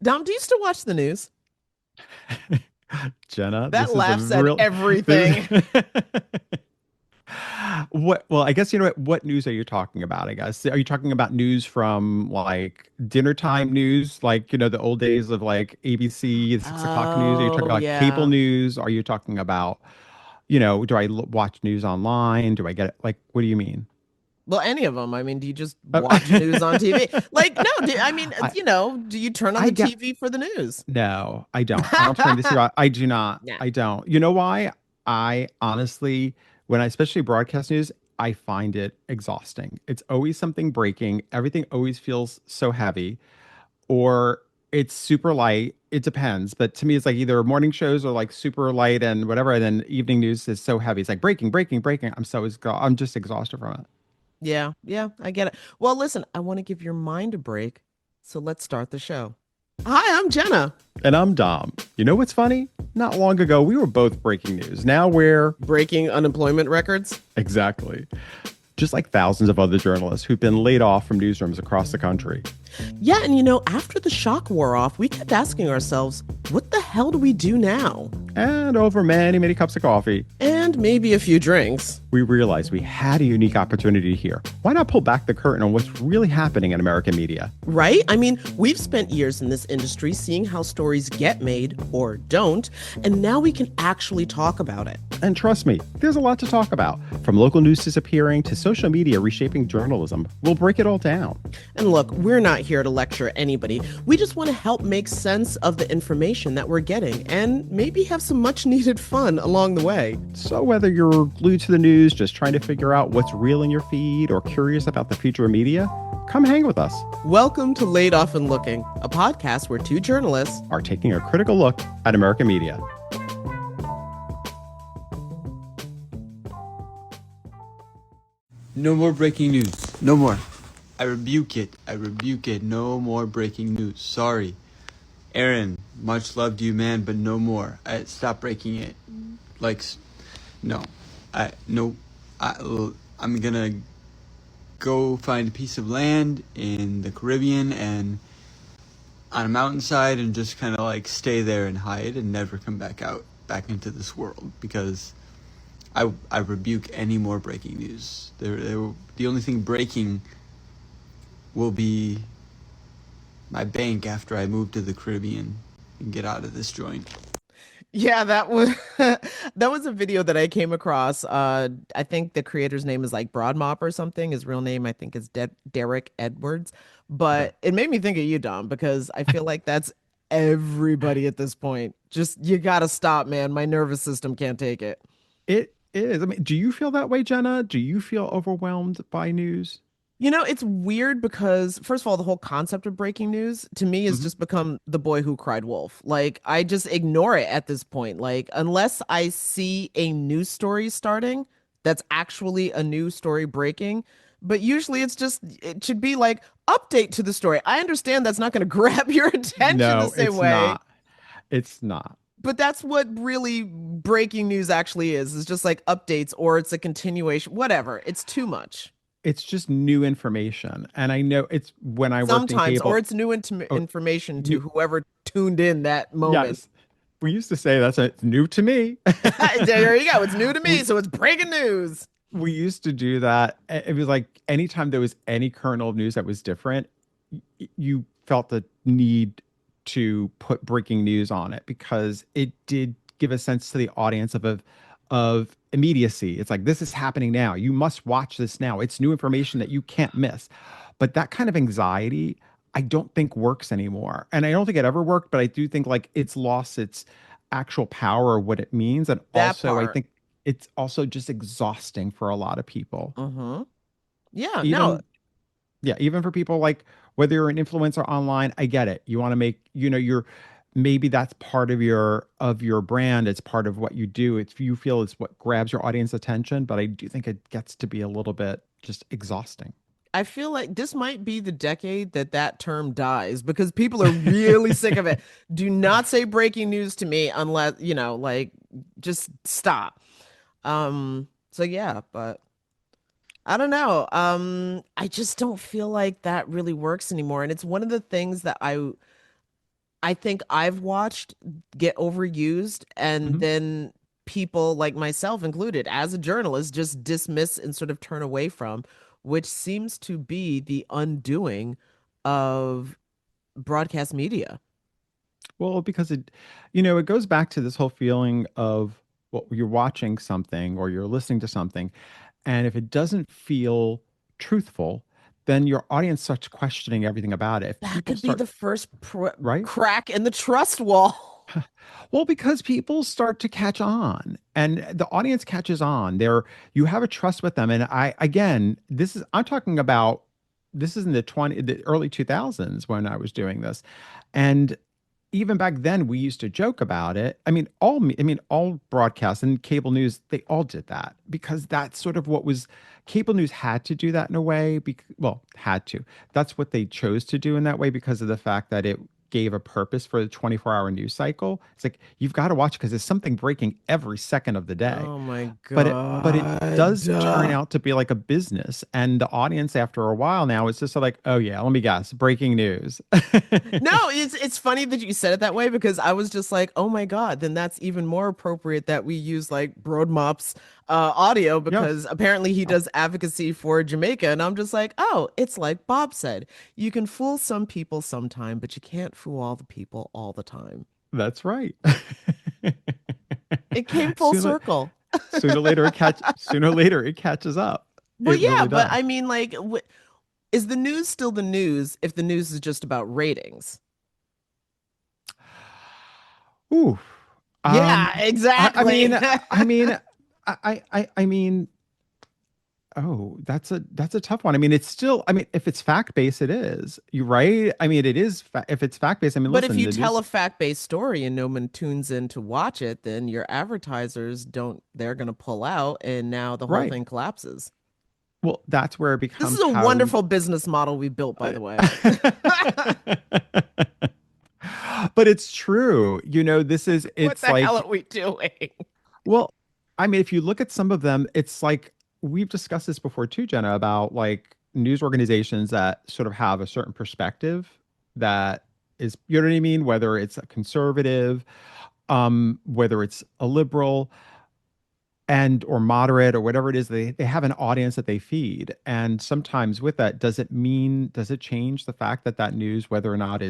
Dom, do you still watch the news? Jenna, That this is a laughs at real this everything. what well, I guess you know what news are you talking about, I guess. Are you talking about news from like dinner time news, like the old days of like ABC, the 6 o'clock news? Are you talking Oh, about cable yeah. news? Are you talking about, do I watch news online? Do I get it? Like, what do you mean? Well, any of them. I mean, do you just Oh, watch news on TV? Like, no, I do you turn on I the get TV for the news? no, I don't. I don't turn this here. I do not. Yeah. I don't. You know why? I honestly, when I especially broadcast news, I find it exhausting. It's always something breaking. Everything always feels so heavy, or it's super light. It depends. But to me, it's like either morning shows or like super light and whatever. And then evening news is so heavy. It's like breaking, breaking, breaking. I'm just exhausted from it. Yeah, yeah, I get it. Well, listen, I want to give your mind a break, so let's start the show. Hi, I'm Jenna. And I'm Dom. You know what's funny? Not long ago, we were both breaking news. Now we're Breaking unemployment records. exactly just like thousands of other journalists who've been laid off from newsrooms across the country. Yeah, and after the shock wore off, we kept asking ourselves, what the hell do we do now? And over many, many cups of coffee, And maybe a few drinks. we realized we had a unique opportunity here. Why not pull back the curtain on what's really happening in American media? Right? I mean, we've spent years in this industry seeing how stories get made or don't, and now we can actually talk about it. And trust me, there's a lot to talk about. From local news disappearing to social media reshaping journalism, we'll break it all down. And look, we're not here to lecture anybody. We just want to help make sense of the information that we're getting and maybe have some much needed fun along the way. So whether you're glued to the news, just trying to figure out what's real in your feed, or curious about the future of media, come hang with us. Welcome to Laid Off and Looking, a podcast where two journalists Are taking a critical look at American media. No more breaking news. No more. I rebuke it. I rebuke it. No more breaking news. Sorry. Aaron, much love to you, man, but no more. Stop breaking it. Like, no. No. I'm gonna go find a piece of land in the Caribbean and on a mountainside and just kind of like stay there and hide and never come back into this world because I rebuke any more breaking news. The only thing breaking will be my bank after I move to the Caribbean and get out of this joint. Yeah, that was that was a video that I came across. I think the creator's name is like Broadmop or something. His real name, I think, is Derek Edwards. Okay. But it made me think of you, Dom, because I feel like that's everybody at this point. Just you gotta stop, man. My nervous system can't take it. It is. I mean, do you feel that way, Jenna? Do you feel overwhelmed by news? It's weird because, first of all, the whole concept of breaking news to me has Hmm. just become the boy who cried wolf. Like, I just ignore it at this point. Like, unless I see a news story starting that's actually a news story breaking. But usually it should be like, update to the story. I understand that's not going to grab your attention the No, same it's way, not. It's not. but that's what really breaking news actually is. It's just like updates or it's a continuation, whatever. It's too much. It's just new information. And I know it's when I worked in Sometimes, or cable. it's new Oh, information to new. whoever tuned in that moment. Yes. We used to say it's new to me. There you go. It's new to me, we so it's breaking news. we used to do that. It was like anytime there was any kernel of news that was different, you felt the need to put breaking news on it because it did give a sense to the audience of immediacy. It's like this is happening now. You must watch this now. It's new information that you can't miss. But that kind of anxiety, I don't think works anymore. And I don't think it ever worked, but I do think like it's lost its actual power or what it means. And That also I part. think it's also just exhausting for a lot of people. Mm-hmm. Yeah, no, Even yeah, even for people like whether you're an influencer online, I get it. You want to make, you're maybe that's part of your brand. It's part of what you do. It's you feel it's what grabs your audience attention, but I do think it gets to be a little bit just exhausting. I feel like this might be the decade that that term dies because people are really sick of it. Do not say breaking news to me unless, like just stop. So yeah, but I don't know. I just don't feel like that really works anymore. And it's one of the things that I I think I've watched get overused, and Mhm. then people like myself included, as a journalist, just dismiss and sort of turn away from, which seems to be the undoing of broadcast media. Well, because it goes back to this whole feeling of, well, you're watching something or you're listening to something, and if it doesn't feel truthful, then your audience starts questioning everything about it. If That people could be start, the first right? crack in the trust wall. Well, because people start to catch on and the audience catches on. You have a trust with them. And again, I'm talking about, this is in the early 2000s when I was doing this. And even back then we used to joke about it. All broadcasts and cable news, they all did that because that's sort of what was cable news had to do that in a way. Well, had to. That's what they chose to do in that way because of the fact that it gave a purpose for the 24-hour news cycle. It's like you've got to watch because there's something breaking every second of the day. Oh my But it God. does turn out to be like a business, and the audience after a while now it's just like, oh yeah, let me guess, breaking news. No, it's funny that you said it that way because I was just like, oh my God, then that's even more appropriate that we use like Broadmop's audio Yes. because apparently he does advocacy for Jamaica. And I'm just like, oh, it's like Bob said, you can fool some people sometime, but you can't fool all the people all the time. That's right. It came full Sooner, circle. sooner or later it catches up. Well, It yeah, really but does. I mean, like, is the news still the news if the news is just about ratings? Ooh. Yeah, I mean, exactly. I mean, oh, that's a tough one. I mean, it's still, I mean, if it's fact based, it is. You right? I mean, it is. If it's fact based, I mean, But if listen, you the tell news. a fact-based story and no one tunes in to watch it, then your advertisers don't, they're going to pull out and now the whole Right. thing collapses. Well, that's where it This is becomes a how we. wonderful business model we built, by the way. But it's true. What It's the hell like, are we doing? well, I mean, if you look at some of them, it's like we've discussed this before too, Jenna, about like news organizations that sort of have a certain perspective that is, you know what I mean? Whether it's a conservative, whether it's a liberal and or moderate or whatever it is, they have an audience that they feed. And sometimes with that, does it change the fact that that news, whether or not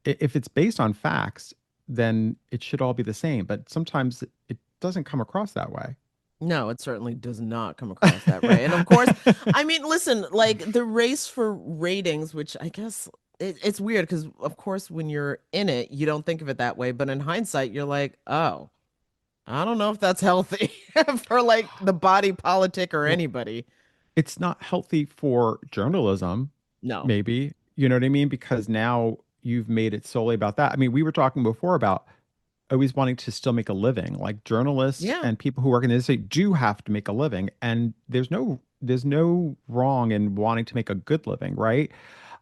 if it's based on facts, then it should all be the same. But sometimes it doesn't come across that way. No, it certainly does not come across that way. And of course, I mean, listen, like the race for ratings, which I guess it's weird because, of course, when you're in it, you don't think of it that way. But in hindsight, you're like, oh, I don't know if that's healthy for like the body politic or Well, anybody. it's not healthy for journalism, No. maybe. You know what I mean? Because now you've made it solely about that. I mean, we were talking before about always wanting to still make a living. Like journalists Yeah. and people who work in the industry do have to make a living, and there's no wrong in wanting to make a good living, right?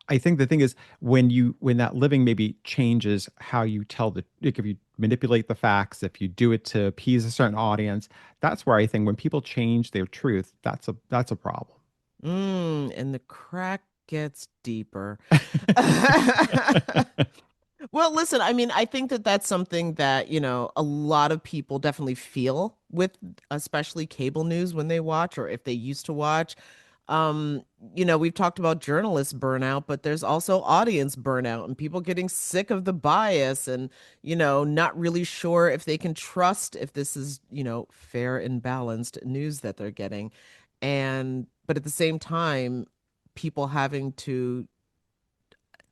I think the thing is when that living maybe changes how you tell like if you manipulate the facts, if you do it to appease a certain audience, that's where I think when people change their truth, that's a problem. And the crack gets deeper. Well, listen, I mean, I think that that's something that, a lot of people definitely feel with especially cable news when they watch or if they used to watch. Um, we've talked about journalist burnout, but there's also audience burnout and people getting sick of the bias and, not really sure if they can trust if this is, fair and balanced news that they're getting. But at the same time, people having to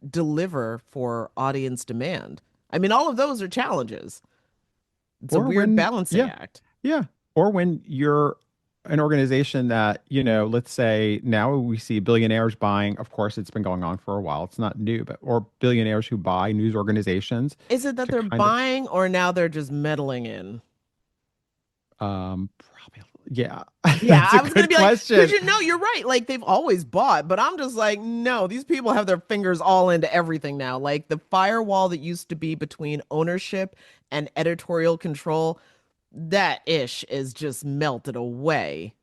deliver for audience demand. I mean, all of those are challenges. It's a Or weird when, balancing yeah, act. yeah. Or when you're an organization that, let's say now we see billionaires buying, of course, it's been going on for a while. It's not new, but or billionaires who buy news organizations Is it that to they're kind of buying or now they're just meddling in? probably, yeah. Yeah, That's a I was gonna good be like, because question. you're right. Like they've always bought, but I'm just like, no, these people have their fingers all into everything now. Like the firewall that used to be between ownership and editorial control, that ish is just melted away.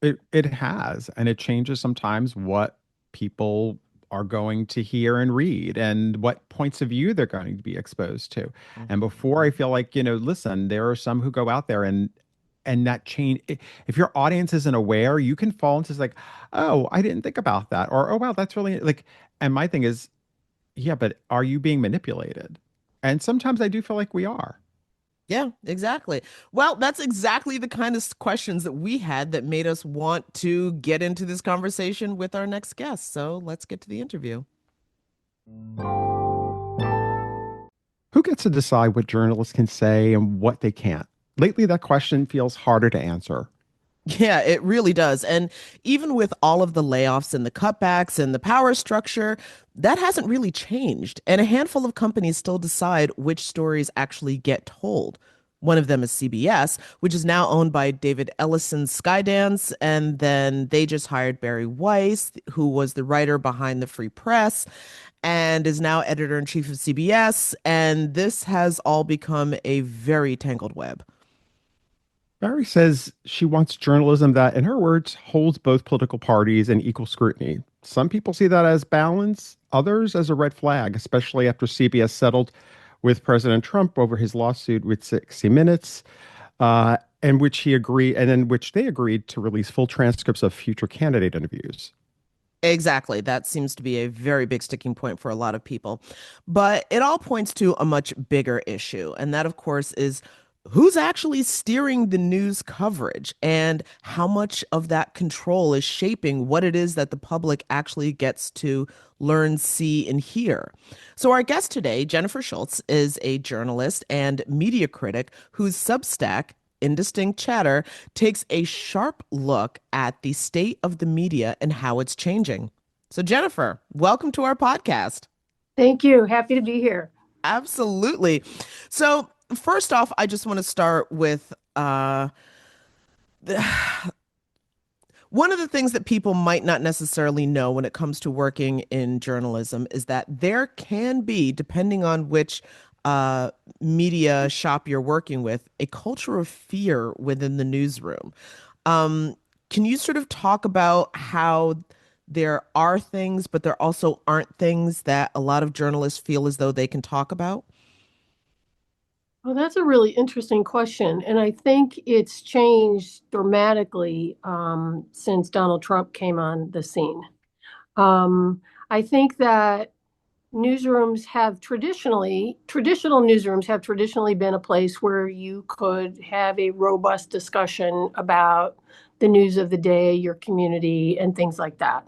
It has, and it changes sometimes what people are going to hear and read and what points of view they're going to be exposed to. And before I feel like, listen, there are some who go out there and that change if your audience isn't aware, you can fall into like, oh, I didn't think about that, or oh wow, that's really like, and my thing is, yeah, but are you being manipulated? And sometimes I do feel like we are. Yeah, exactly. Well, that's exactly the kind of questions that we had that made us want to get into this conversation with our next guest. So let's get to the interview. Who gets to decide what journalists can say and what they can't? Lately, that question feels harder to answer. Yeah, it really does. And even with all of the layoffs and the cutbacks and the power structure, that hasn't really changed. And a handful of companies still decide which stories actually get told. One of them is CBS, which is now owned by David Ellison's Skydance. And then they just hired Barry Weiss, who was the writer behind the Free Press and is now editor in chief of CBS. And this has all become a very tangled web. Barry says she wants journalism that, in her words, holds both political parties in equal scrutiny. Some people see that as balance, others as a red flag, especially after CBS settled with President Trump over his lawsuit with 60 Minutes, in which he agreed, and in which they agreed to release full transcripts of future candidate interviews. Exactly. That seems to be a very big sticking point for a lot of people. But it all points to a much bigger issue. And that, of course, is who's actually steering the news coverage and how much of that control is shaping what it is that the public actually gets to learn, see, and hear. So, our guest today, Jennifer Schulze, is a journalist and media critic whose Substack, Indistinct Chatter, takes a sharp look at the state of the media and how it's changing. So, Jennifer, welcome to our podcast. Thank you. Happy to be here. Absolutely. So, first off, I just want to start with the, one of the things that people might not necessarily know when it comes to working in journalism is that there can be, depending on which media shop you're working with, a culture of fear within the newsroom. Um, can you sort of talk about how there are things, but there also aren't things that a lot of journalists feel as though they can talk about? Well, that's a really interesting question. And I think it's changed dramatically since Donald Trump came on the scene. I think that traditional newsrooms have traditionally been a place where you could have a robust discussion about the news of the day, your community, and things like that.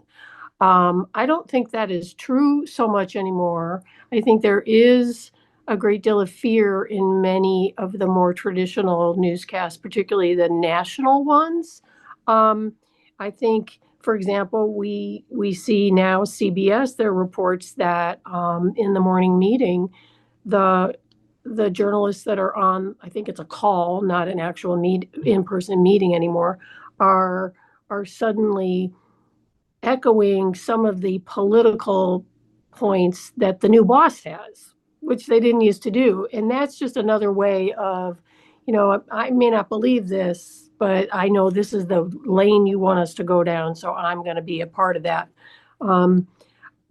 I don't think that is true so much anymore. I think there is a great deal of fear in many of the more traditional newscasts, particularly the national ones. Um, I think, for example, we see now CBS. There are reports that in the morning meeting, the the journalists that are on, I think it's a call, not an actual in-person meeting anymore, are are suddenly echoing some of the political points that the new boss has, which they didn't used to do. And that's just another way of, I may not believe this, but I know this is the lane you want us to go down. So I'm going to be a part of that. Um,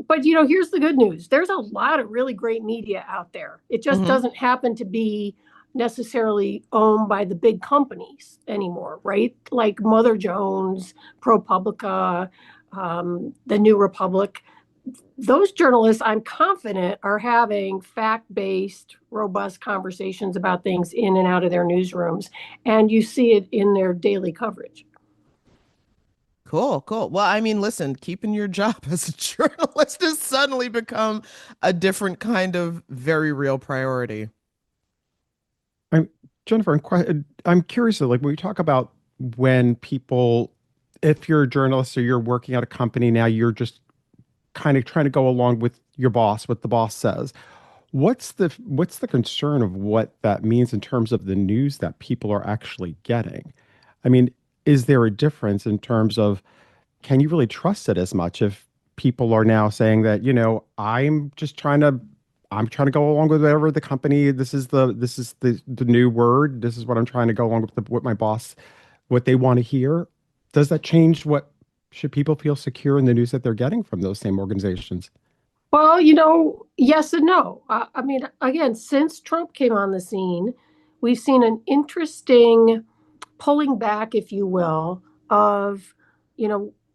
but here's the good news. There's a lot of really great media out there. It just Hmm. doesn't happen to be necessarily owned by the big companies anymore, right? Like Mother Jones, ProPublica, the New Republic. Those journalists, I'm confident, are having fact-based, robust conversations about things in and out of their newsrooms, and you see it in their daily coverage. Cool, cool. Well, I mean, listen, keeping your job as a journalist has suddenly become a different kind of very real priority. I'm Jennifer. I'm curious. Like when we talk about when people, if you're a journalist or you're working at a company now, you're just kind of trying to go along with your boss, what the boss says. What's the concern of what that means in terms of the news that people are actually getting? I mean, is there a difference in terms of can you really trust it as much if people are now saying that, I'm trying to go along with whatever the company, this is the new word. This is what I'm trying to go along with what my boss, what they want to hear. Does that change what Should people feel secure in the news that they're getting from those same organizations? Well, yes and no. I mean, again, since Trump came on the scene, we've seen an interesting pulling back, if you will, of,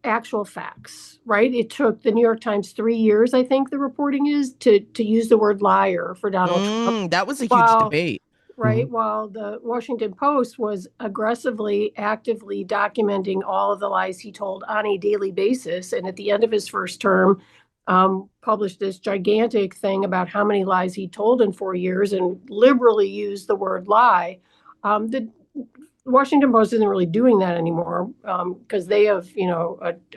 actual facts, right? It took the New York Times 3 years, I think the reporting is, to use the word liar for Donald Trump, That was a huge while debate. Hmm. right? While the Washington Post was aggressively, actively documenting all of the lies he told on a daily basis. And at the end of his first term, published this gigantic thing about how many lies he told in 4 years and liberally used the word lie. The Washington Post isn't really doing that anymore because they have,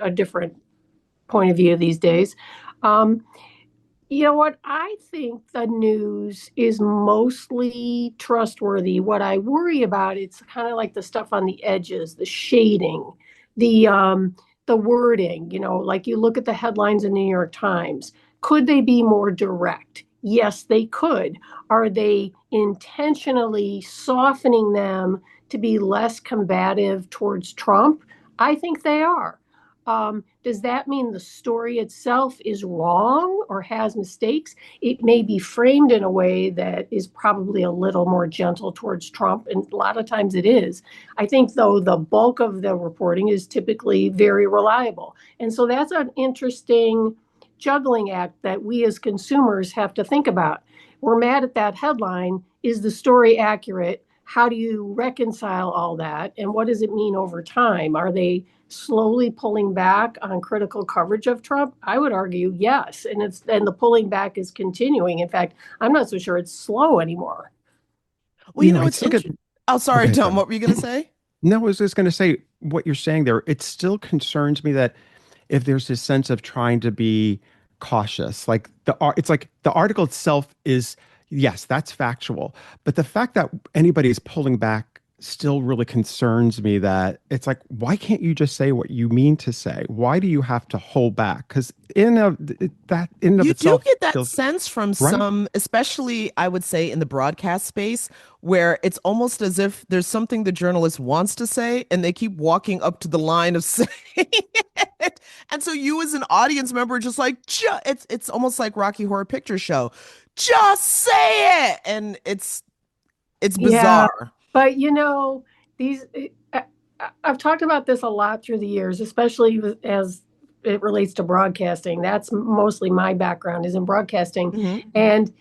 a different point of view these days. Um, you know what? I think the news is mostly trustworthy. What I worry about, it's kind of like the stuff on the edges, the shading, the wording, like you look at the headlines in the New York Times. Could they be more direct? Yes, they could. Are they intentionally softening them to be less combative towards Trump? I think they are. Does that mean the story itself is wrong or has mistakes? It may be framed in a way that is probably a little more gentle towards Trump, and a lot of times it is. I think, though, the bulk of the reporting is typically very reliable. And so that's an interesting juggling act that we as consumers have to think about. We're mad at that headline. Is the story accurate? How do you reconcile all that? And what does it mean over time? Are they slowly pulling back on critical coverage of Trump? I would argue yes, and the pulling back is continuing. In fact, I'm not so sure it's slow anymore. Well, You know, I it's still get. interesting. Oh, sorry, Okay, Tom. sorry. What were you going to say? No, I was just going to say what you're saying there. It still concerns me that if there's this sense of trying to be cautious, like it's like the article itself is, yes, that's factual, but the fact that anybody is pulling back still really concerns me. That it's like, why can't you just say what you mean to say? Why do you have to hold back? Because that in and of You do itself get that feels sense from right. some, especially I would say in the broadcast space, where it's almost as if there's something the journalist wants to say and they keep walking up to the line of saying it. And so you as an audience member are just like, it's almost like Rocky Horror Picture Show. Just say it. And it's Yeah, bizarre. but these I've talked about this a lot through the years, especially as it relates to broadcasting. That's mostly my background is in broadcasting. Hmm. And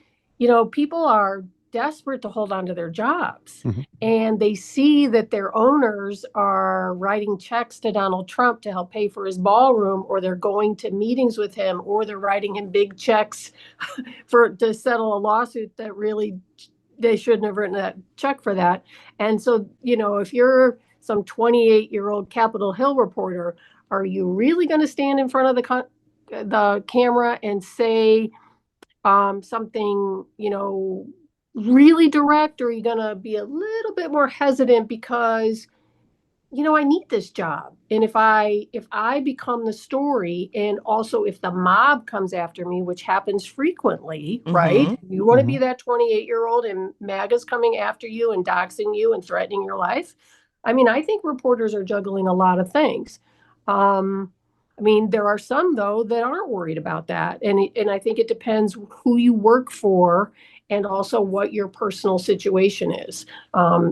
people are desperate to hold on to their jobs. Mhm. And they see that their owners are writing checks to Donald Trump to help pay for his ballroom, or they're going to meetings with him, or they're writing him big checks to settle a lawsuit that really they shouldn't have written that check for that. And so, if you're some 28-year-old Capitol Hill reporter, are you really going to stand in front of the camera and say something, really direct, or are you going to be a little bit more hesitant because I need this job. And if I become the story, and also if the mob comes after me, which happens frequently, right? Hmm. You want to be Mhm. that 28-year-old and MAGA's coming after you and doxing you and threatening your life. I mean, I think reporters are juggling a lot of things. I mean, there are some though that aren't worried about that. And I think it depends who you work for and also what your personal situation is.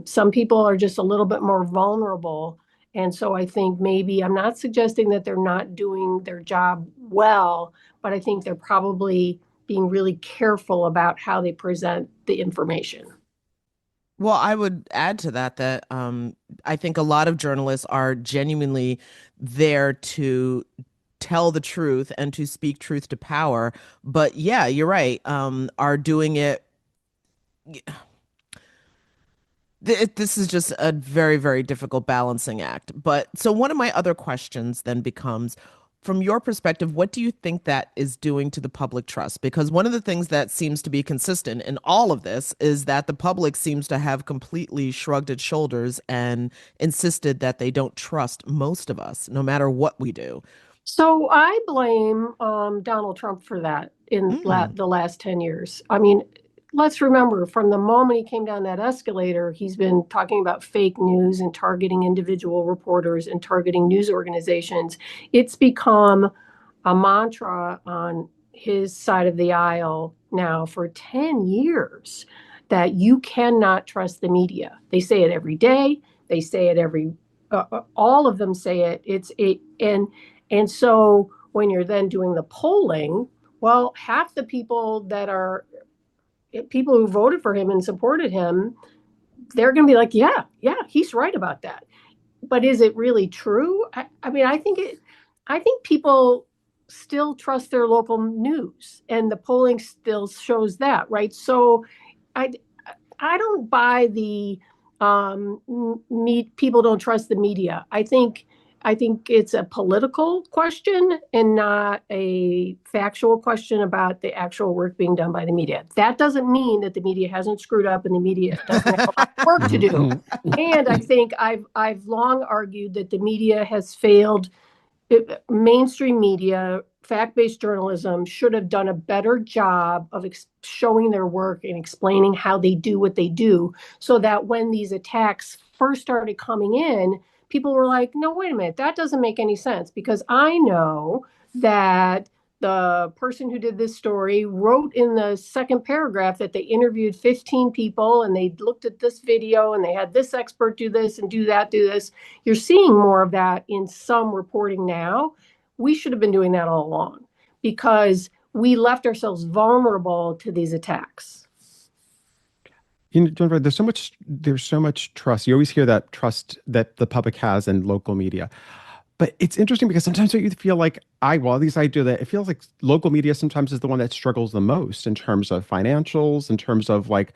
Some people are just a little bit more vulnerable. And so I think maybe I'm not suggesting that they're not doing their job well, but I think they're probably being really careful about how they present the information. Well, I would add to that I think a lot of journalists are genuinely there to tell the truth and to speak truth to power. But yeah, you're right. Are doing it. This is just a very, very difficult balancing act. But so one of my other questions then becomes, from your perspective, what do you think that is doing to the public trust? Because one of the things that seems to be consistent in all of this is that the public seems to have completely shrugged its shoulders and insisted that they don't trust most of us, no matter what we do. So I blame Donald Trump for that in Mm, the last 10 years. I mean, let's remember, from the moment he came down that escalator, he's been talking about fake news and targeting individual reporters and targeting news organizations. It's become a mantra on his side of the aisle now for 10 years that you cannot trust the media. They say it every day. They say it all of them say it. And so when you're then doing the polling, well, half the people that are people who voted for him and supported him, they're going to be like, yeah, he's right about that. But is it really true? I mean, I think people still trust their local news, and the polling still shows that, right? So I, I don't buy the people don't trust the media. I think it's a political question and not a factual question about the actual work being done by the media. That doesn't mean that the media hasn't screwed up and the media doesn't have a lot of work to do. And I think I've long argued that the media has failed. Mainstream media, fact-based journalism should have done a better job of showing their work and explaining how they do what they do, so that when these attacks first started coming in, people were like, no, wait a minute, that doesn't make any sense, because I know that the person who did this story wrote in the second paragraph that they interviewed 15 people and they looked at this video and they had this expert do this and do that, do this. You're seeing more of that in some reporting now. We should have been doing that all along, because we left ourselves vulnerable to these attacks. Jennifer, there's so much trust. You always hear that trust that the public has in local media. But it's interesting because sometimes you feel like at least I do that. It feels like local media sometimes is the one that struggles the most in terms of financials, in terms of like,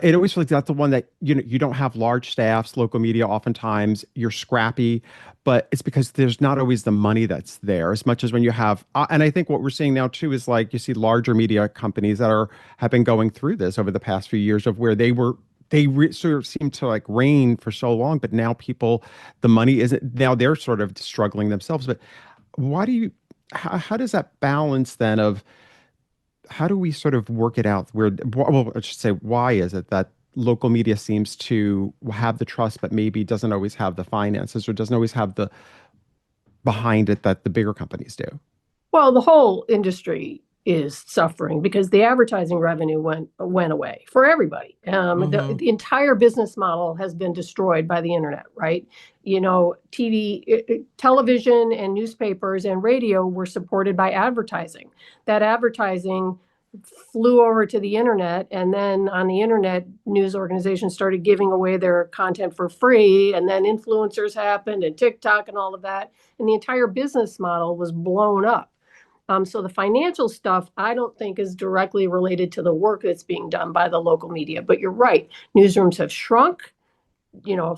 it always feels like that's the one that, you don't have large staffs. Local media, oftentimes you're scrappy, but it's because there's not always the money that's there as much as when you have, and I think what we're seeing now too is like you see larger media companies that have been going through this over the past few years of where sort of seem to like reign for so long, but now the money isn't, now they're sort of struggling themselves. But how does that balance then of, how do we sort of work it out where, well, I should say, why is it that local media seems to have the trust, but maybe doesn't always have the finances or doesn't always have the behind it that the bigger companies do? Well, the whole industry is suffering because the advertising revenue went away for everybody. The entire business model has been destroyed by the internet, right? Television and newspapers and radio were supported by advertising. That advertising flew over to the internet, and then on the internet, news organizations started giving away their content for free, and then influencers happened and TikTok and all of that, and the entire business model was blown up. So the financial stuff, I don't think is directly related to the work that's being done by the local media. But you're right, newsrooms have shrunk.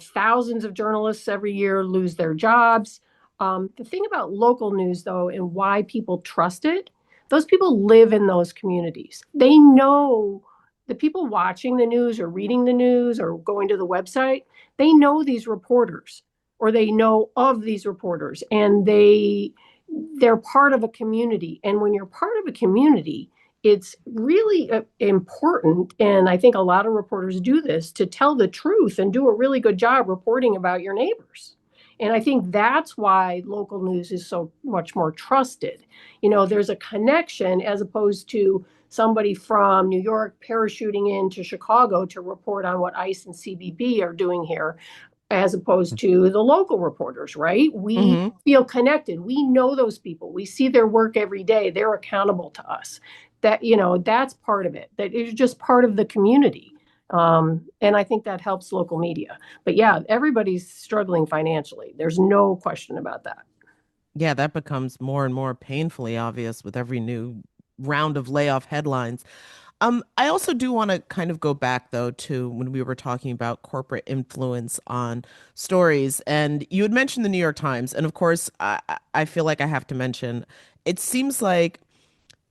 Thousands of journalists every year lose their jobs. The thing about local news, though, and why people trust it, those people live in those communities. They know the people watching the news or reading the news or going to the website, they know these reporters or they know of these reporters, and they're part of a community. And when you're part of a community, it's really important, and I think a lot of reporters do this, to tell the truth and do a really good job reporting about your neighbors. And I think that's why local news is so much more trusted. There's a connection as opposed to somebody from New York parachuting into Chicago to report on what ICE and CBP are doing here, as opposed to the local reporters, right? We feel connected. We know those people. We see their work every day. They're accountable to us. That's part of it. That is just part of the community. And I think that helps local media. But yeah, everybody's struggling financially. There's no question about that. Yeah, that becomes more and more painfully obvious with every new round of layoff headlines. I also do want to kind of go back, though, to when we were talking about corporate influence on stories. And you had mentioned the New York Times. And of course, I feel like I have to mention, it seems like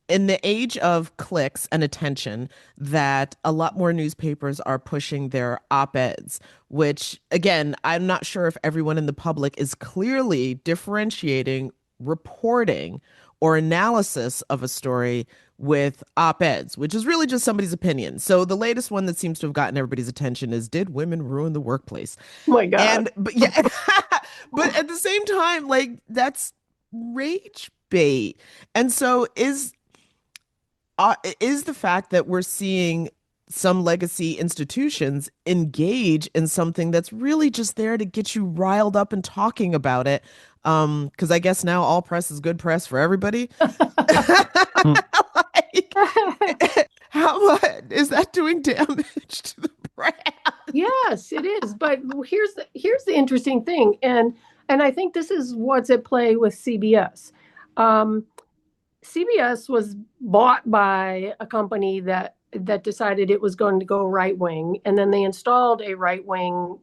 in the age of clicks and attention, that a lot more newspapers are pushing their op-eds, which, again, I'm not sure if everyone in the public is clearly differentiating reporting or analysis of a story with op-eds, which is really just somebody's opinion. So the latest one that seems to have gotten everybody's attention is, did women ruin the workplace? Oh my God. And but yeah, but at the same time, like that's rage bait. And so is the fact that we're seeing some legacy institutions engage in something that's really just there to get you riled up and talking about it. Because I guess now all press is good press for everybody. Like, how much is that doing damage to the brand? Yes, it is. But here's the interesting thing, and I think this is what's at play with CBS. CBS was bought by a company that decided it was going to go right wing, and then they installed a right wing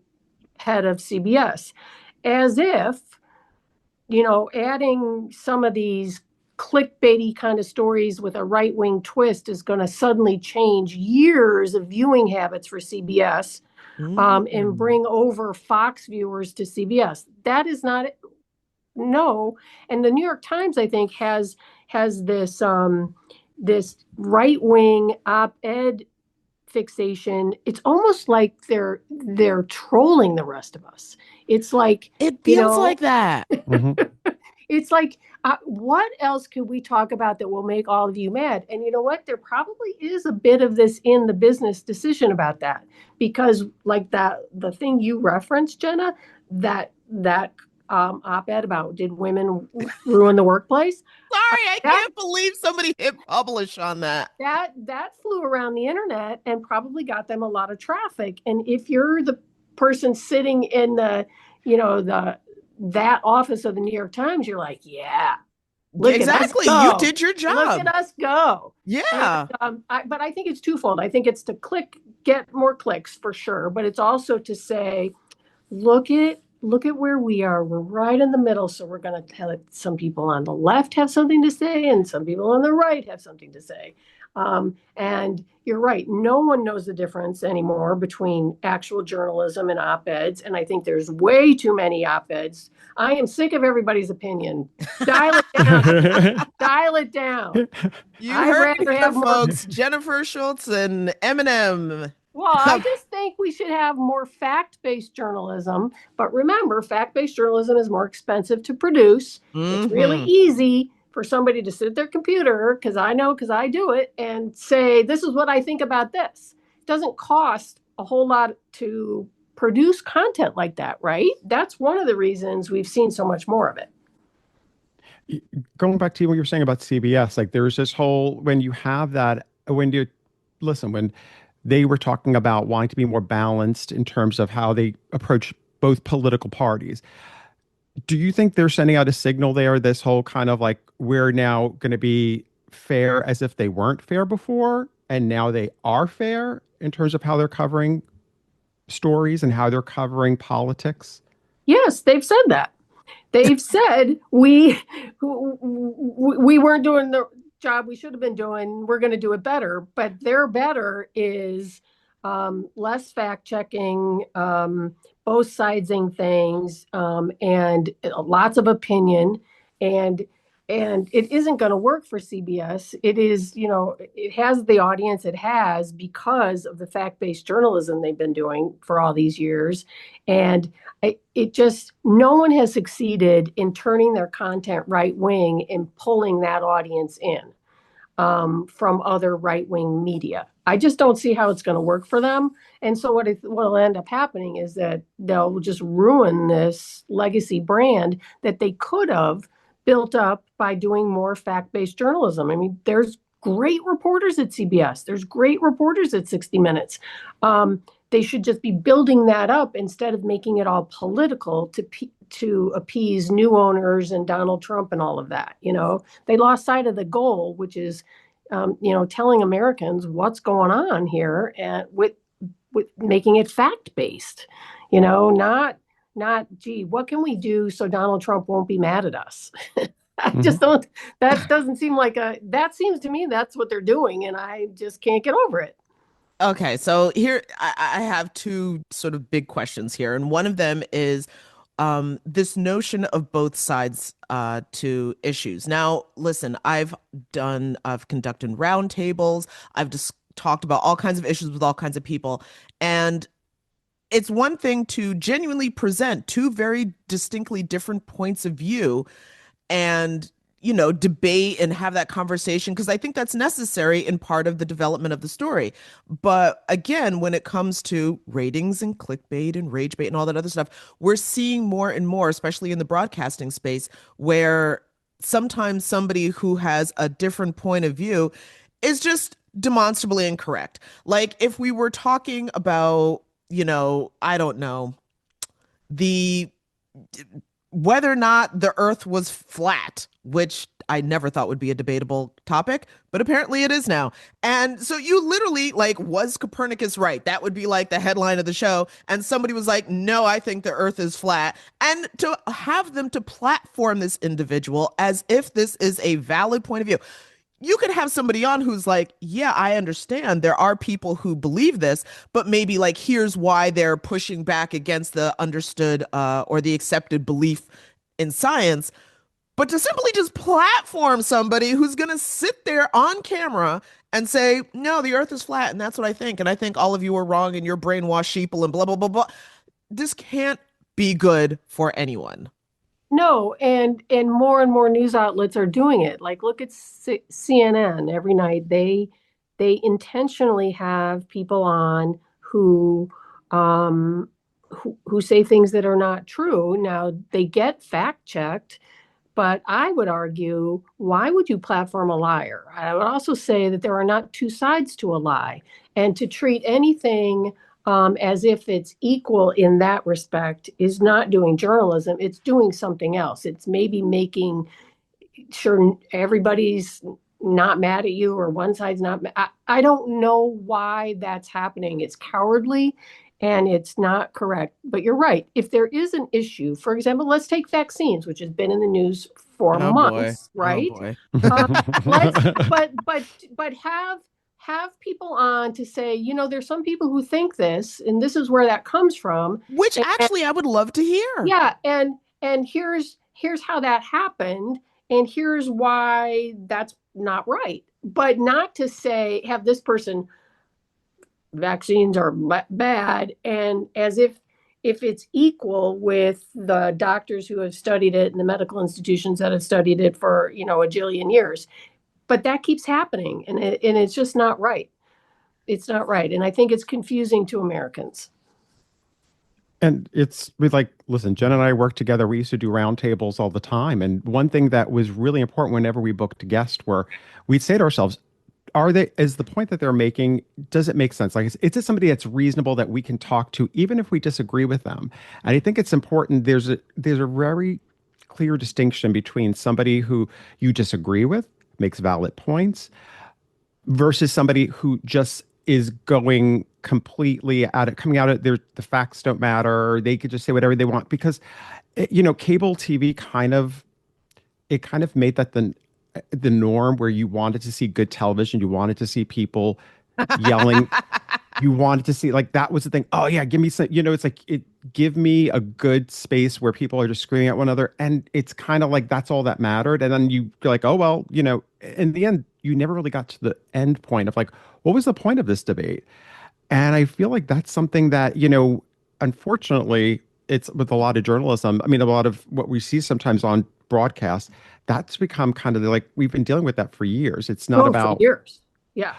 head of CBS, as if, adding some of these clickbaity kind of stories with a right wing twist is going to suddenly change years of viewing habits for CBS, and bring over Fox viewers to CBS. That is not, no. And the New York Times, I think, has this this right wing op-ed fixation. It's almost like they're trolling the rest of us. It's like, it feels like that. it's like, what else could we talk about that will make all of you mad? And you know what? There probably is a bit of this in the business decision about that, because like the thing you referenced, Jenna, that op-ed about, did women ruin the workplace? Sorry, I can't believe somebody hit publish on that. That flew around the internet and probably got them a lot of traffic. And if you're the person sitting in that office of the New York Times, you're like, yeah, look exactly. At us go. You did your job. Look at us go. Yeah. And, but I think it's twofold. I think it's to get more clicks for sure, but it's also to say, look at where we are. We're right in the middle. So we're going to have some people on the left have something to say, and some people on the right have something to say. And you're right. No one knows the difference anymore between actual journalism and op-eds. And I think there's way too many op-eds. I am sick of everybody's opinion. Dial it down. Dial it down. You heard it here, folks. Jennifer Schulze and Eminem. Well, I just think we should have more fact-based journalism. But remember, fact-based journalism is more expensive to produce. It's really easy for somebody to sit at their computer, because I do it, and say, this is what I think about this. It doesn't cost a whole lot to produce content like that, right? That's one of the reasons we've seen so much more of it. Going back to what you were saying about CBS, like there's this whole, when they were talking about wanting to be more balanced in terms of how they approach both political parties. Do you think they're sending out a signal there, this whole kind of like, we're now going to be fair, as if they weren't fair before, and now they are fair in terms of how they're covering stories and how they're covering politics? Yes, they've said that. They've said we weren't doing the job we should have been doing. We're going to do it better. But their better is less fact checking, both sidesing things, and lots of opinion. And it isn't going to work for CBS. It is, it has the audience it has because of the fact-based journalism they've been doing for all these years. And no one has succeeded in turning their content right-wing and pulling that audience in from other right-wing media. I just don't see how it's going to work for them. And so what will end up happening is that they'll just ruin this legacy brand that they could have built up by doing more fact-based journalism. I mean, there's great reporters at CBS. There's great reporters at 60 Minutes. They should just be building that up instead of making it all political to appease new owners and Donald Trump and all of that. They lost sight of the goal, which is, telling Americans what's going on here, and with making it fact-based, not, gee, what can we do so Donald Trump won't be mad at us? I just don't, that doesn't seem like that seems to me that's what they're doing, and I just can't get over it. Okay, so here I have two sort of big questions here. And one of them is, this notion of both sides to issues. Now, listen, I've conducted roundtables, I've just talked about all kinds of issues with all kinds of people, and it's one thing to genuinely present two very distinctly different points of view and debate and have that conversation because I think that's necessary in part of the development of the story. But again, when it comes to ratings and clickbait and rage bait and all that other stuff, we're seeing more and more, especially in the broadcasting space, where sometimes somebody who has a different point of view is just demonstrably incorrect. Like if we were talking about, I don't know, the whether or not the earth was flat, which I never thought would be a debatable topic, but apparently it is now. And so you literally like, was Copernicus right? That would be like the headline of the show. And somebody was like, no, I think the earth is flat. And to have them to platform this individual as if this is a valid point of view. You could have somebody on who's like, yeah, I understand there are people who believe this, but maybe like, here's why they're pushing back against the understood or the accepted belief in science. But to simply just platform somebody who's going to sit there on camera and say, no, the earth is flat and that's what I think. And I think all of you are wrong and you're brainwashed sheeple and blah, blah, blah, blah. This can't be good for anyone. No, and more news outlets are doing it. Like look at CNN every night. They intentionally have people on who say things that are not true. Now they get fact checked, but I would argue, why would you platform a liar? I would also say that there are not two sides to a lie, and to treat anything as if it's equal in that respect is not doing journalism. It's doing something else. It's maybe making sure everybody's not mad at you or one side's not. I don't know why that's happening. It's cowardly and it's not correct. But you're right. If there is an issue, for example, let's take vaccines, which has been in the news for Oh months, boy. right? Oh boy. But have people on to say, there's some people who think this, and this is where that comes from. Which actually I would love to hear. Yeah, and here's how that happened, and here's why that's not right. But not to say have this person vaccines are bad, and as if it's equal with the doctors who have studied it and the medical institutions that have studied it for a jillion years. But that keeps happening, and it's just not right. It's not right, and I think it's confusing to Americans. And we like, listen, Jen and I work together. We used to do roundtables all the time. And one thing that was really important whenever we booked a guest were we'd say to ourselves, is the point that they're making, does it make sense? Like, is it somebody that's reasonable that we can talk to, even if we disagree with them? And I think it's important. There's a very clear distinction between somebody who you disagree with, makes valid points, versus somebody who just is going completely coming out of the facts don't matter. They could just say whatever they want because, cable TV kind of made that the norm where you wanted to see good television. You wanted to see people yelling. You wanted to see like that was the thing. Oh yeah, give me some. It's like give me a good space where people are just screaming at one another, and it's kind of like that's all that mattered. And then you're like, oh well, in the end, you never really got to the end point of like, what was the point of this debate? And I feel like that's something that unfortunately, it's with a lot of journalism. I mean, a lot of what we see sometimes on broadcast, that's become kind of like we've been dealing with that for years. It's not about for years. Yeah.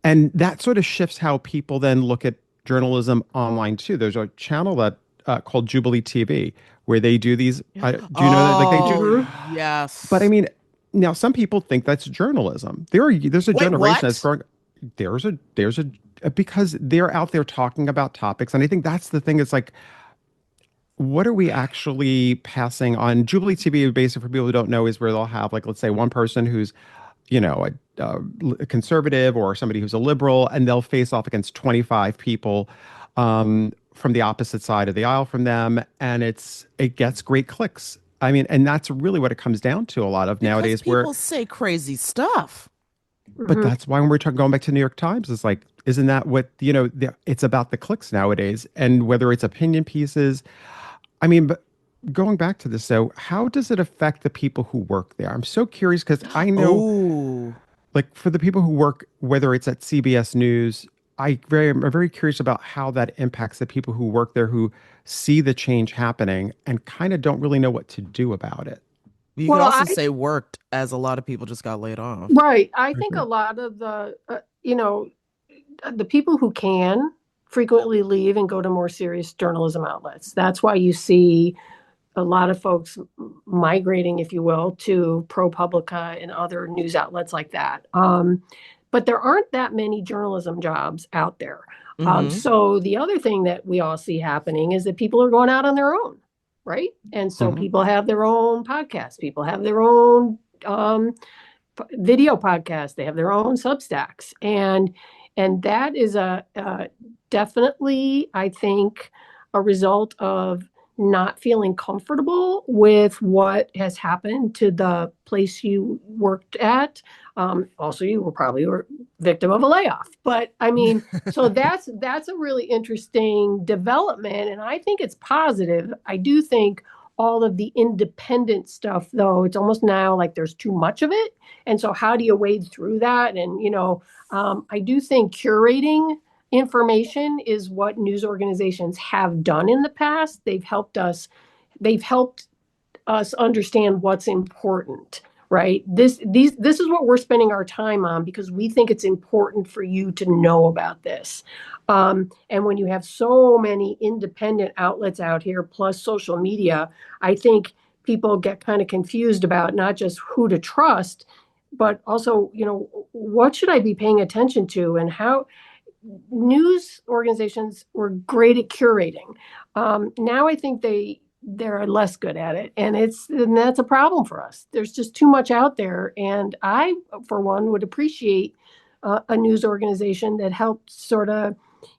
And that sort of shifts how people then look at journalism online too. There's a channel that called Jubilee TV where they do these. Do you know that? Like they do. Yes. But I mean, now some people think that's journalism. There's a generation that's growing. There's a because they're out there talking about topics, and I think that's the thing. It's like, what are we actually passing on? Jubilee TV, basically, for people who don't know, is where they'll have like, let's say, one person who's a conservative or somebody who's a liberal, and they'll face off against 25 people from the opposite side of the aisle from them, and it gets great clicks. I mean, and that's really what it comes down to a lot of nowadays. People say crazy stuff. But that's why when we're going back to New York Times, it's like, isn't that what it's about the clicks nowadays? And whether it's opinion pieces, I mean, but going back to this though, how does it affect the people who work there? I'm so curious because I know, Oh, like, for the people who work, whether it's at CBS News, I'm very curious about how that impacts the people who work there who see the change happening and kind of don't really know what to do about it. you could Well, also say worked, as a lot of people just got laid off. right. I think Mhm. a lot of the people who can frequently leave and go to more serious journalism outlets. That's why you see a lot of folks migrating, if you will, to ProPublica and other news outlets like that. But there aren't that many journalism jobs out there. Mm-hmm. So the other thing that we all see happening is that people are going out on their own, right? And so Mhm. people have their own podcasts, people have their own video podcasts, they have their own Substacks, and that is a definitely, I think, a result of not feeling comfortable with what has happened to the place you worked at. Also, you were probably a victim of a layoff, but I mean, so that's a really interesting development, and I think it's positive. I do think all of the independent stuff, though, it's almost now like there's too much of it, and so how do you wade through that? And I do think curating information is what news organizations have done in the past. They've helped us understand what's important, right? This is what we're spending our time on because we think it's important for you to know about this. And when you have so many independent outlets out here plus social media, I think people get kind of confused about not just who to trust, but also, what should I be paying attention to, and how news organizations were great at curating. Now I think they're less good at it, and that's a problem for us. There's just too much out there, and I, for one, would appreciate a news organization that helped sort of,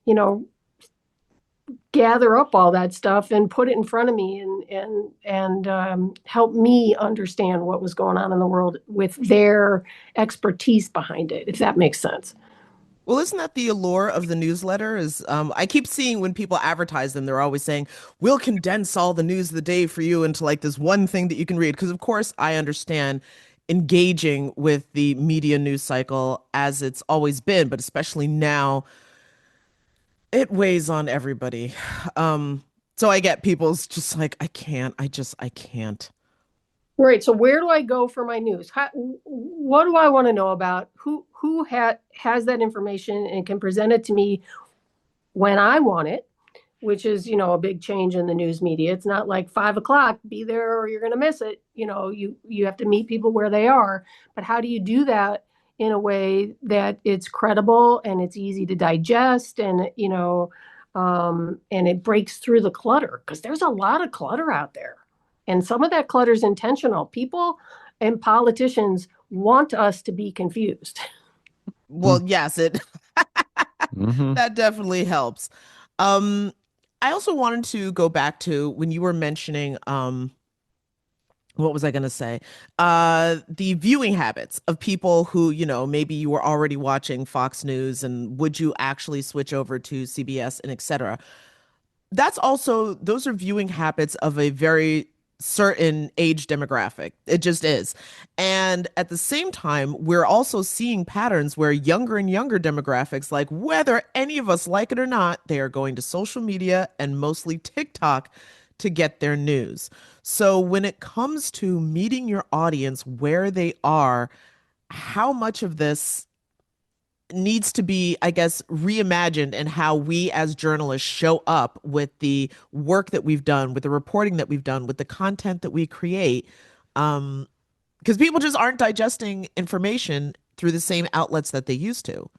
you know, gather up all that stuff and put it in front of me and help me understand what was going on in the world with their expertise behind it, if that makes sense. Well, isn't that the allure of the newsletter? Is I keep seeing when people advertise them, they're always saying, "We'll condense all the news of the day for you into like this one thing that you can read." Because of course, I understand engaging with the media news cycle as it's always been, but especially now, it weighs on everybody. Um, so I get people's just like, I can't. Right. So where do I go for my news? What do I want to know about? Who has that information and can present it to me when I want it? Which is, a big change in the news media. It's not like 5 o'clock, be there or you're going to miss it. You have to meet people where they are. But how do you do that in a way that it's credible and it's easy to digest, and it breaks through the clutter, because there's a lot of clutter out there, and some of that clutter is intentional. People and politicians want us to be confused. Well, yes, it Mhm. that definitely helps. Um, I also wanted to go back to when you were mentioning what was I going to say? The viewing habits of people who, maybe you were already watching Fox News and would you actually switch over to CBS and etc. Those are viewing habits of a very certain age demographic. It just is. And at the same time, we're also seeing patterns where younger and younger demographics, like whether any of us like it or not, they are going to social media and mostly TikTok to get their news. So when it comes to meeting your audience where they are, how much of this needs to be, I guess, reimagined and how we as journalists show up with the work that we've done, with the reporting that we've done, with the content that we create. Because people just aren't digesting information through the same outlets that they used to.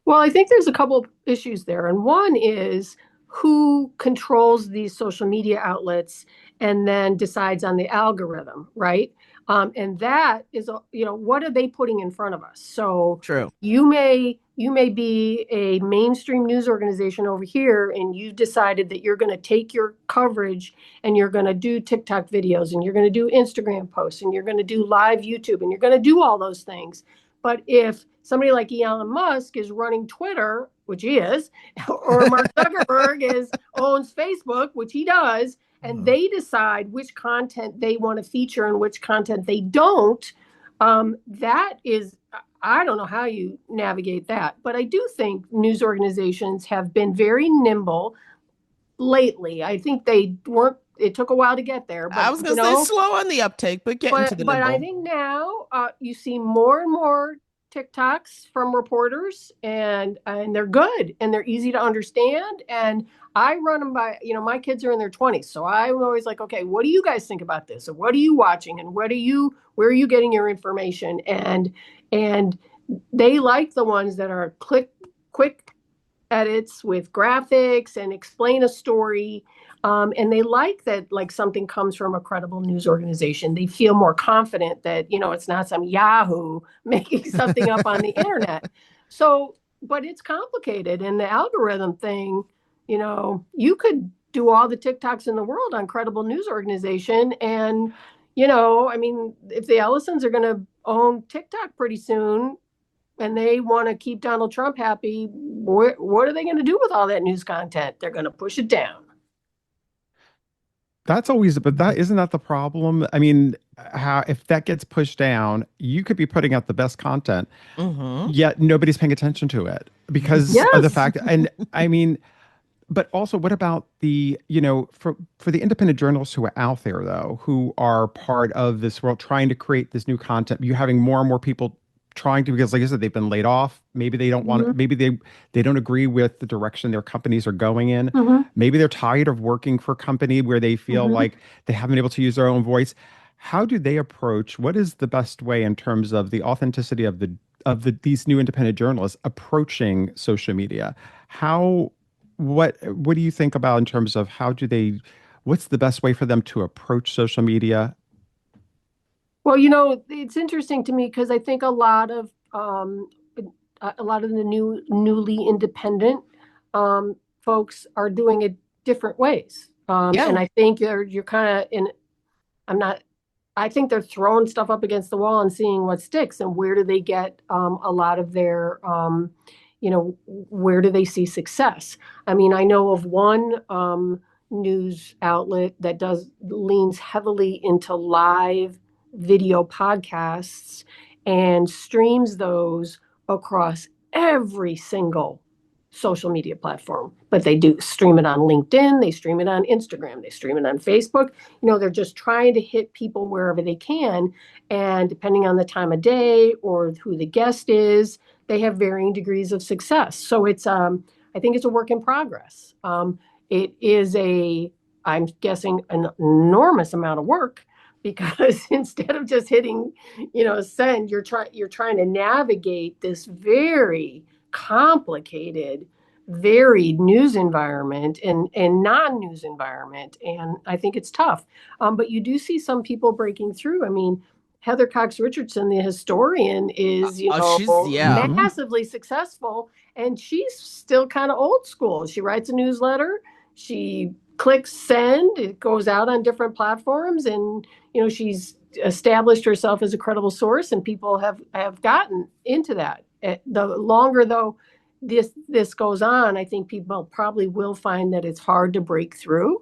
Well, I think there's a couple of issues there. And one is who controls these social media outlets and then decides on the algorithm, right? And that is, what are they putting in front of us? So True. you may be a mainstream news organization over here, and you decided that you're going to take your coverage and you're going to do TikTok videos and you're going to do Instagram posts and you're going to do live YouTube and you're going to do all those things. But if somebody like Elon Musk is running Twitter, which he is, or Mark Zuckerberg owns Facebook, which he does, and they decide which content they want to feature and which content they don't. That is, I don't know how you navigate that, but I do think news organizations have been very nimble lately. I think they weren't, it took a while to get there, I but was gonna say slow on the uptake, but getting to the but I nimble. think now you see more and more TikToks from reporters, and they're good and they're easy to understand. And I run them by, my kids are in their 20s, so I'm always like, okay, what do you guys think about this? Or what are you watching? And where are you getting your information? And they like the ones that are quick edits with graphics and explain a story. And they like that, like, something comes from a credible news organization. They feel more confident that, it's not some Yahoo making something up on the internet. So, but it's complicated. And the algorithm thing, you could do all the TikToks in the world on credible news organization. And, I mean, if the Ellisons are going to own TikTok pretty soon, and they want to keep Donald Trump happy, what are they going to do with all that news content? They're going to push it down. That's always, but that isn't that the problem? I mean, how if that gets pushed down, you could be putting out the best content, Mm-hmm. yet nobody's paying attention to it because of the Yes. fact. And I mean, but also, what about for the independent journalists who are out there though, who are part of this world, trying to create this new content? You're having more and more people trying to, because like I said, they've been laid off. Maybe they don't want to, Mm-hmm. maybe they don't agree with the direction their companies are going in. Mm-hmm. Maybe they're tired of working for a company where they feel Mm-hmm. like they haven't been able to use their own voice. How do they approach, what is the best way in terms of the authenticity of these new independent journalists approaching social media? How what do you think about in terms of what's the best way for them to approach social media? Well, it's interesting to me because I think a lot of the newly independent folks are doing it different ways. And Yeah. I think you're kind of in. I'm not. I think they're throwing stuff up against the wall and seeing what sticks, and where do they get a lot of their, where do they see success? I mean, I know of one news outlet that leans heavily into live video podcasts and streams those across every single social media platform. But they do stream it on LinkedIn, they stream it on Instagram, they stream it on Facebook. They're just trying to hit people wherever they can. And depending on the time of day or who the guest is, they have varying degrees of success. So I think it's a work in progress. It is I'm guessing, an enormous amount of work, because instead of just hitting, send, you're trying to navigate this very complicated, varied news environment and non-news environment. And I think it's tough. But you do see some people breaking through. I mean, Heather Cox Richardson, the historian, is, Yeah. Mhm. massively successful, and she's still kind of old school. She writes a newsletter, she clicks send, it goes out on different platforms, and she's established herself as a credible source, and people have gotten into that. The longer though this goes on, I think people probably will find that it's hard to break through.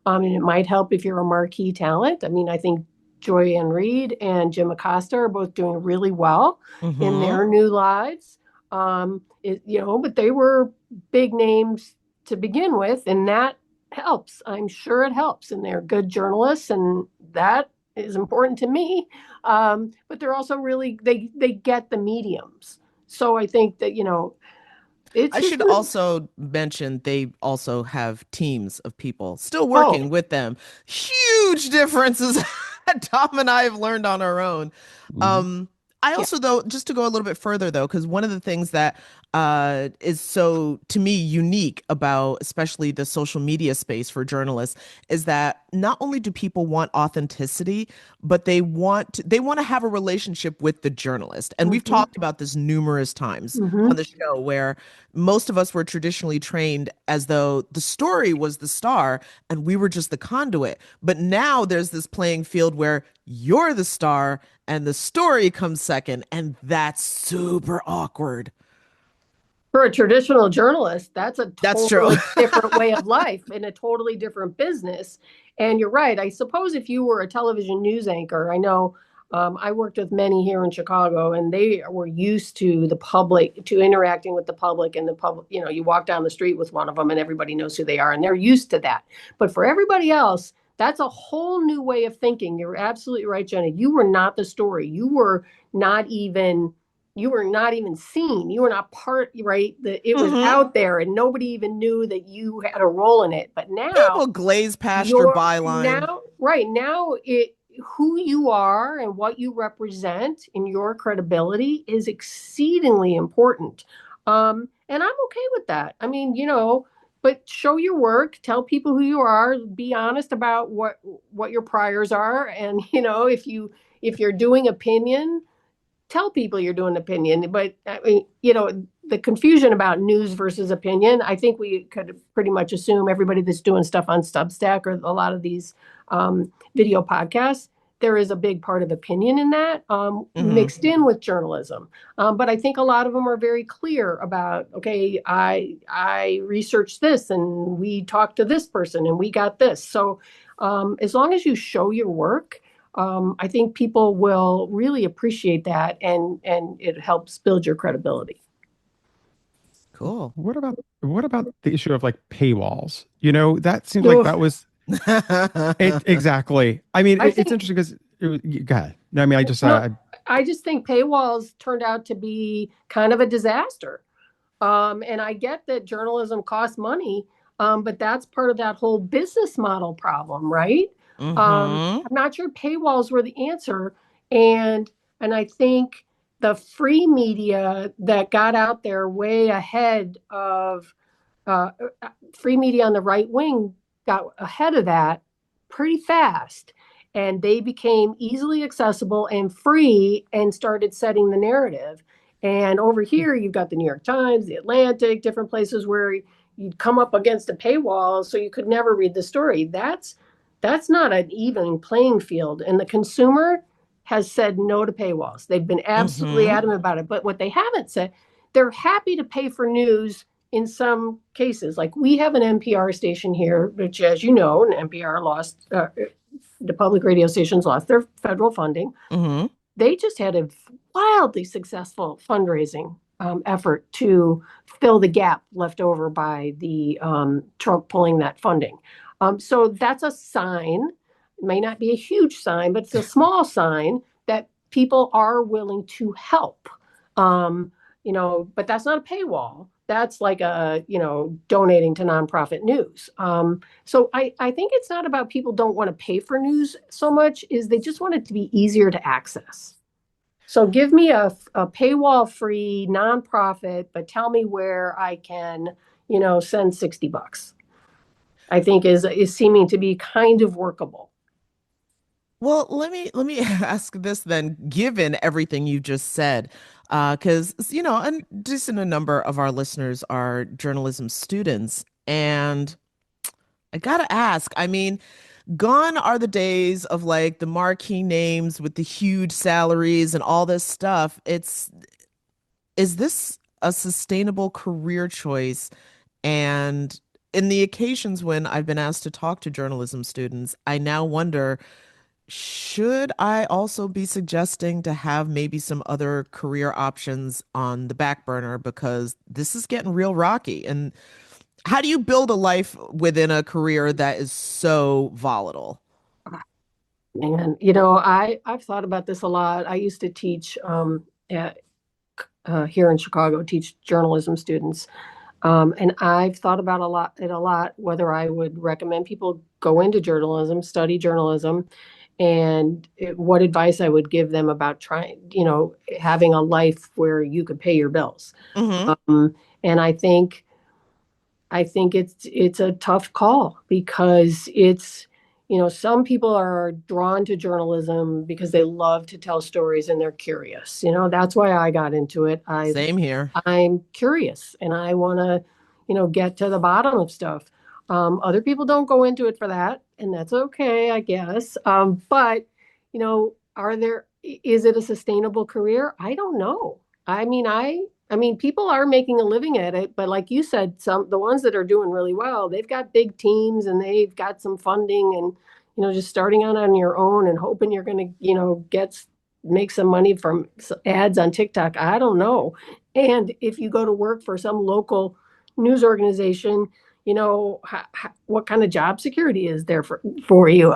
And it might help if you're a marquee talent. I mean, I think Joy Ann Reid and Jim Acosta are both doing really well in Mm-hmm. their new lives. But they were big names to begin with, and that helps. I'm sure it helps, and they're good journalists, and that is important to me. But they're also really, they get the mediums. So I think that, it's I just, should also mention they also have teams of people still oh, working with them. Huge differences that Tom and I have learned on our own. Mhm. Um, I yeah. also, though, just to go a little bit further, though, because one of the things that is so, to me, unique about especially the social media space for journalists is that not only do people want authenticity, but they want to have a relationship with the journalist. And we've Mm-hmm. talked about this numerous times Mm-hmm. on the show, where most of us were traditionally trained as though the story was the star and we were just the conduit. But now there's this playing field where you're the star and the story comes second, and that's super awkward. For a traditional journalist, that's a That's true. totally different way of life and a totally different business. And you're right. I suppose if you were a television news anchor, I know I worked with many here in Chicago, and they were used to the public, to interacting with the public, and the public, you walk down the street with one of them and everybody knows who they are, and they're used to that. But for everybody else, that's a whole new way of thinking. You're absolutely right, Jenny. You were not the story. Not even you were not even seen. You were not part, right? It was Mm-hmm. out there and nobody even knew that you had a role in it. But now People glaze past your you're byline. now who you are and what you represent in your credibility is exceedingly important. And I'm okay with that. I mean, but show your work, tell people who you are, be honest about what your priors are. And, if you're doing opinion, tell people you're doing opinion. But I mean, the confusion about news versus opinion, I think we could pretty much assume everybody that's doing stuff on Substack or a lot of these video podcasts, there is a big part of opinion in that, mixed in with journalism. But I think a lot of them are very clear about, okay, I researched this and we talked to this person and we got this. So as long as you show your work, I think people will really appreciate that, and it helps build your credibility. Cool. What about the issue of like paywalls? That seems like that was exactly. I mean, it's interesting because go ahead. No, I mean, I just think paywalls turned out to be kind of a disaster. And I get that journalism costs money, but that's part of that whole business model problem, right? I'm not sure paywalls were the answer, and I think the free media that got out there way ahead of free media on the right wing got ahead of that pretty fast, and they became easily accessible and free and started setting the narrative. And over here, you've got the New York Times, the Atlantic, different places where you'd come up against a paywall, so you could never read the story. That's not an even playing field. And the consumer has said no to paywalls. They've been absolutely adamant about it. But what they haven't said, they're happy to pay for news in some cases. Like we have an NPR station here, which, as you know, NPR lost, the public radio stations lost their federal funding. They just had a wildly successful fundraising effort to fill the gap left over by the Trump pulling that funding. So that's a sign. It may not be a huge sign, but it's a small sign that people are willing to help. But that's not a paywall. That's like donating to nonprofit news. So I think it's not about people don't want to pay for news so much, is they just want it to be easier to access. So give me a paywall-free nonprofit, but tell me where I can, send $60. I think is seeming to be kind of workable. Well, let me ask this then, given everything you just said, because a decent number of our listeners are journalism students, and I gotta ask, I mean, gone are the days of like the marquee names with the huge salaries and all this stuff. Is this a sustainable career choice? And in the occasions when I've been asked to talk to journalism students, I now wonder, should I also be suggesting to have maybe some other career options on the back burner, because this is getting real rocky? And how do you build a life within a career that is so volatile? And I've thought about this a lot. I used to teach here in Chicago, teach journalism students. And I've thought about a lot, whether I would recommend people go into journalism, study journalism, and what advice I would give them about having a life where you could pay your bills. And I think it's a tough call, because it's, some people are drawn to journalism because they love to tell stories and they're curious. That's why I got into it. Same here. I'm curious and I want to, get to the bottom of stuff. Other people don't go into it for that, and that's okay, I guess. But, is it a sustainable career? I don't know. I mean, I I mean, people are making a living at it, but like you said, the ones that are doing really well, they've got big teams and they've got some funding, and just starting out on your own and hoping you're going to, make some money from ads on TikTok. I don't know. And if you go to work for some local news organization, what kind of job security is there for you?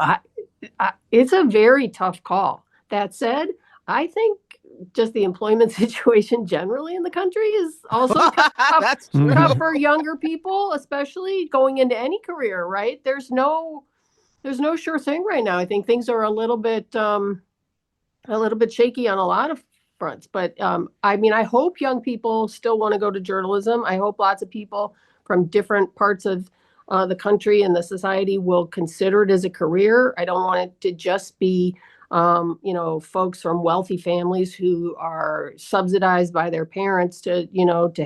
It's a very tough call. That said, I think just the employment situation generally in the country is also tough, That's Mhm. true. tough for younger people, especially going into any career, right? There's no sure thing right now. I think things are a little bit shaky on a lot of fronts. But I mean, I hope young people still want to go to journalism. I hope lots of people from different parts of the country and the society will consider it as a career. I don't want it to just be, folks from wealthy families who are subsidized by their parents to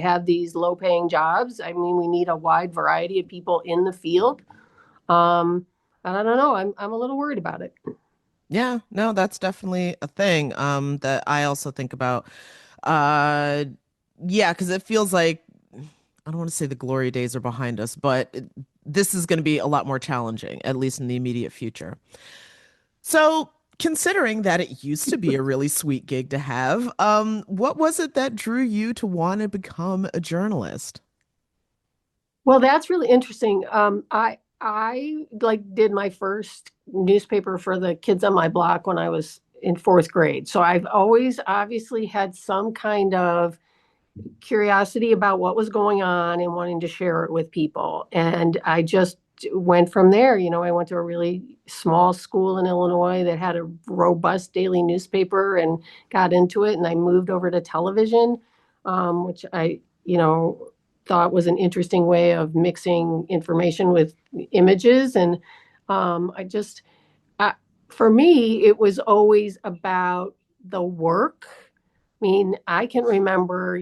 have these low-paying jobs. I mean, we need a wide variety of people in the field. And I don't know. I'm a little worried about it. Yeah, no, that's definitely a thing that I also think about. Uh yeah, because it feels like I don't want to say the glory days are behind us, but this is going to be a lot more challenging, at least in the immediate future. So, considering that it used to be a really sweet gig to have, what was it that drew you to want to become a journalist? Well, that's really interesting. I like did my first newspaper for the kids on my block when I was in fourth grade. So I've always obviously had some kind of curiosity about what was going on and wanting to share it with people. And I just went from there. I went to a really small school in Illinois that had a robust daily newspaper and got into it. And I moved over to television, which I, thought was an interesting way of mixing information with images. And I just, for me, it was always about the work. I mean, I can remember,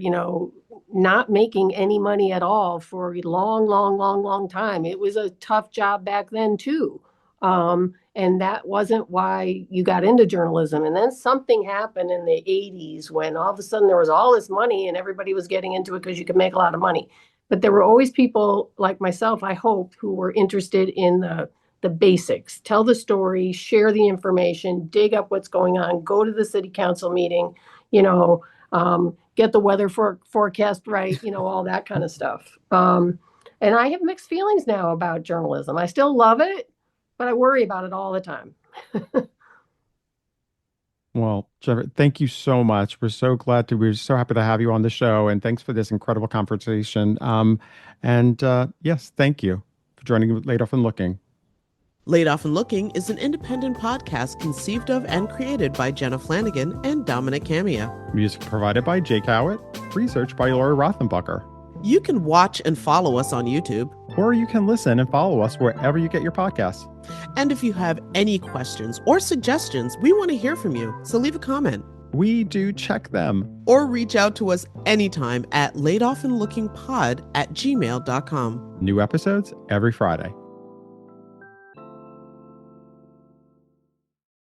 not making any money at all for a long, long, long, long time. It was a tough job back then too. And that wasn't why you got into journalism. And then something happened in the 80s when all of a sudden there was all this money and everybody was getting into it because you could make a lot of money. But there were always people like myself, I hope, who were interested in the basics. Tell the story, share the information, dig up what's going on, go to the city council meeting, get the weather forecast right, all that kind of stuff. And I have mixed feelings now about journalism. I still love it, but I worry about it all the time. Well, Trevor, thank you so much. We're so happy to have you on the show, and thanks for this incredible conversation. Yes, thank you for joining Laid Off and Looking. Laid Off and Looking is an independent podcast conceived of and created by Jenna Flanagan and Dominic Camia. Music provided by Jake Howitt, research by Laura Rothenbucker. You can watch and follow us on YouTube. Or you can listen and follow us wherever you get your podcasts. And if you have any questions or suggestions, we want to hear from you. So leave a comment. We do check them. Or reach out to us anytime at laidoffandlookingpod@gmail.com. New episodes every Friday.